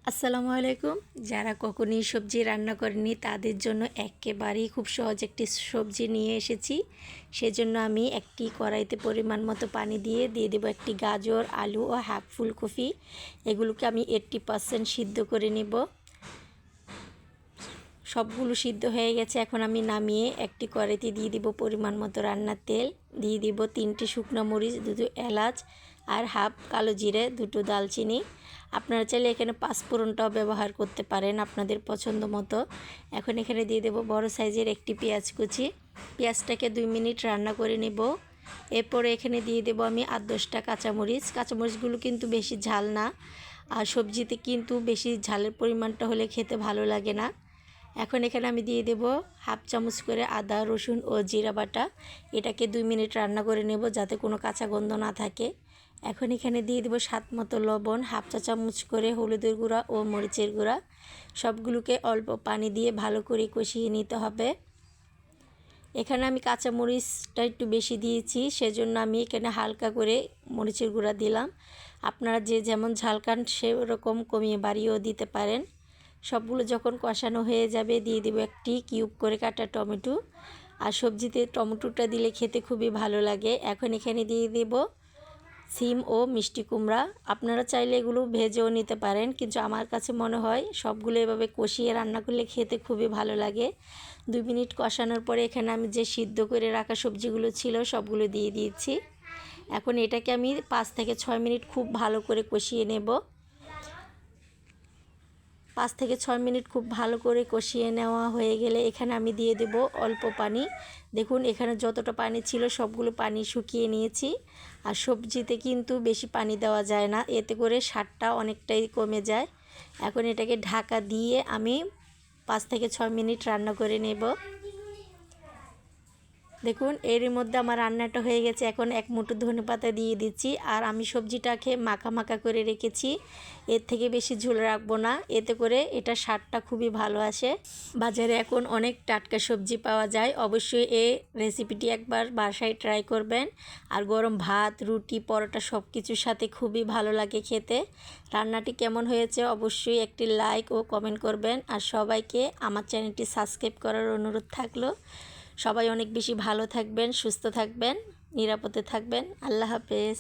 আসসালামু আলাইকুম। যারা কখনই সবজি রান্না করেনি তাদের জন্য একেবারেই খুব সহজ একটি সবজি নিয়ে এসেছি। সেজন্য আমি একটি কড়াইতে পরিমাণ মতো পানি দিয়ে দেব একটি গাজর, আলু ও হাফ ফুলকপি। এগুলোকে আমি 80% সিদ্ধ করে নেব। সবগুলো সিদ্ধ হয়ে গেছে। এখন আমি নামিয়ে একটি কড়াইতে দিয়ে দিব পরিমাণ মতো রান্নার তেল, দিয়ে দিব 3টি শুকনো মরিচ, 2টো এলাচ আর হাফ কালো জিরে, 2টো দালচিনি। আপনারা চাইলে এখানে পাঁচফোড়নটাও ব্যবহার করতে পারেন আপনাদের পছন্দ মতো। এখন এখানে দিয়ে দেব বড় সাইজের একটি পেঁয়াজ কুচি। পেঁয়াজটাকে 2 মিনিট রান্না করে নেব। এরপরে এখানে দিয়ে দেব আমি 8-10টা কাঁচামরিচ। কাঁচামরিচগুলো কিন্তু বেশি ঝাল না, আর সবজিতে কিন্তু বেশি ঝালের পরিমাণটা হলে খেতে ভালো লাগে না। এখন এখানে আমি দিয়ে দেব হাফ চামচ করে আদা, রসুন ও জিরা বাটা। এটাকে 2 মিনিট রান্না করে নেব যাতে কোনো কাঁচা গন্ধ না থাকে। এখন এখানে দিয়ে দেব স্বাদ মতো লবণ, হাফ চা চামচ করে হলুদের গুঁড়া ও মরিচের গুঁড়া। সবগুলোকে অল্প পানি দিয়ে ভালো করে কষিয়ে নিতে হবে। এখানে আমি কাঁচা মরিচটা একটু বেশি দিয়েছি, সেজন্য আমি এখানে হালকা করে মরিচের গুঁড়া দিলাম। আপনারা যে যেমন ঝাল খান সেরকম কমিয়ে বাড়িয়েও দিতে পারেন। সবগুলো যখন কষানো হয়ে যাবে দিয়ে দেব একটি কিউব করে কাটা টমেটো। আর সবজিতে টমেটোটা দিলে খেতে খুবই ভালো লাগে। এখন এখানে দিয়ে দেব সিম ও মিষ্টি কুমড়া। আপনারা চাইলে এগুলো ভেজেও নিতে পারেন, কিন্তু আমার কাছে মনে হয় সবগুলো এভাবে কষিয়ে রান্না করলে খেতে খুবই ভালো লাগে। 2 মিনিট কষানোর পরে এখানে আমি যে সিদ্ধ করে রাখা সবজিগুলো ছিল সবগুলো দিয়ে দিয়েছি। এখন এটাকে আমি 5 থেকে 6 মিনিট খুব ভালো করে কষিয়ে নেব। 5 থেকে 6 মিনিট খুব ভালো করে কষিয়ে নেওয়া হয়ে গেলে এখানে আমি দিয়ে দেব অল্প পানি। দেখুন এখানে যতটা পানি ছিল সবগুলো পানি শুকিয়ে নিয়েছি। আর সবজিতে কিন্তু বেশি পানি দেওয়া যায় না, এতে করে স্বাদটা অনেকটাই কমে যায়। এখন এটাকে ঢাকা দিয়ে আমি 5 থেকে 6 মিনিট রান্না করে নেব। দেখুন এরই মধ্যে আমার রান্নাটা হয়ে গেছে। এখন এক মুঠো ধনেপাতা দিয়ে দিচ্ছি। আর আমি সবজিটাকে মাখা মাখা করে রেখেছি, এর থেকে বেশি ঝোল রাখবো না, এতে করে এটা স্বাদটা খুবই ভালো আসে। বাজারে এখন অনেক টাটকা সবজি পাওয়া যায়, অবশ্যই এই রেসিপিটি একবার বাসায় ট্রাই করবেন। আর গরম ভাত, রুটি, পরোটা সব কিছুর সাথে খুবই ভালো লাগে খেতে। রান্নাটি কেমন হয়েছে অবশ্যই একটি লাইক ও কমেন্ট করবেন। আর সবাইকে আমার চ্যানেলটি সাবস্ক্রাইব করার অনুরোধ থাকলো। সবাই অনেক বেশি ভালো থাকবেন, সুস্থ থাকবেন, নিরাপদে থাকবেন। আল্লাহ হাফেজ।